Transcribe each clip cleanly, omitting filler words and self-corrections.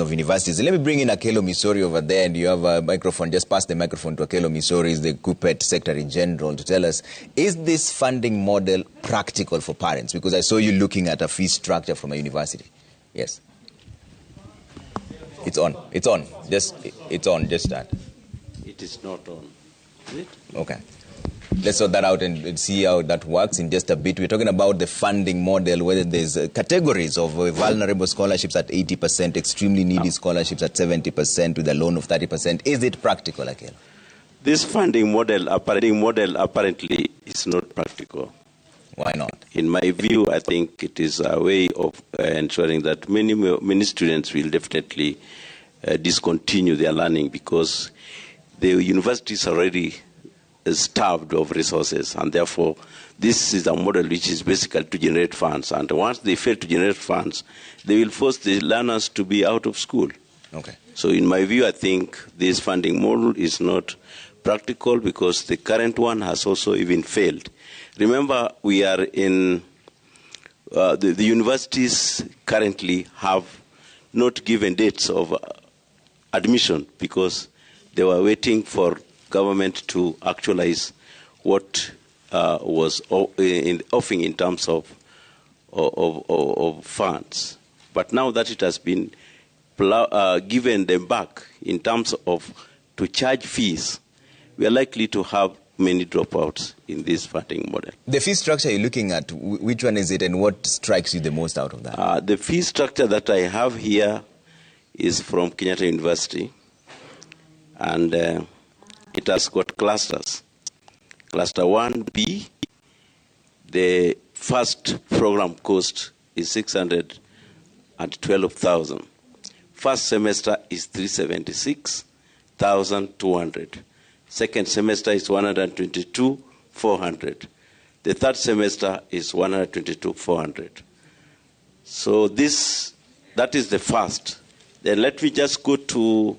of universities. Let me bring in Akello Misori over there, and you have a microphone. Just pass the microphone to Akello Misori, is the KUPPET Secretary General, to tell us, is this funding model practical for parents? Because I saw you looking at a fee structure from a university. Yes. It's on. It's on. It's on. Just start. It is not on. Is it? Okay. Let's sort that out and see how that works in just a bit. We're talking about the funding model, whether there's categories of vulnerable scholarships at 80%, extremely needy scholarships at 70%, with a loan of 30%. Is it practical, Akello? This funding model apparently is not practical. Why not? In my view, I think it is a way of ensuring that many students will definitely discontinue their learning, because the universities are already starved of resources, and therefore this is a model which is basically to generate funds, and once they fail to generate funds, they will force the learners to be out of school. Okay. So in my view, I think this funding model is not practical, because the current one has also even failed. Remember, we are in the universities currently have not given dates of admission, because they were waiting for government to actualize what was offering in terms of funds. But now that it has been given them back in terms of to charge fees, we are likely to have many dropouts in this funding model. The fee structure you're looking at, which one is it, and what strikes you the most out of that? The fee structure that I have here is from Kenyatta University, and it has got clusters. Cluster 1B, the first program cost is 612,000. First semester is 376,200. Second semester is 122,400. The third semester is 122,400. So that is the first. Then let me just go to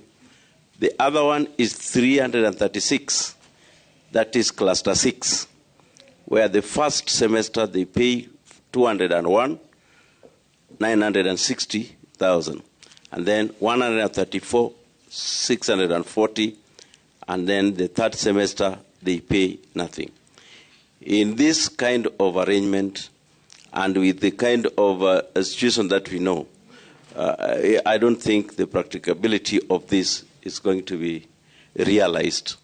the other one is 336. That is cluster 6, where the first semester they pay 201,960,000, and then 134, 640, and then the third semester they pay nothing. In this kind of arrangement, and with the kind of situation that we know, I don't think the practicability of this is going to be realized.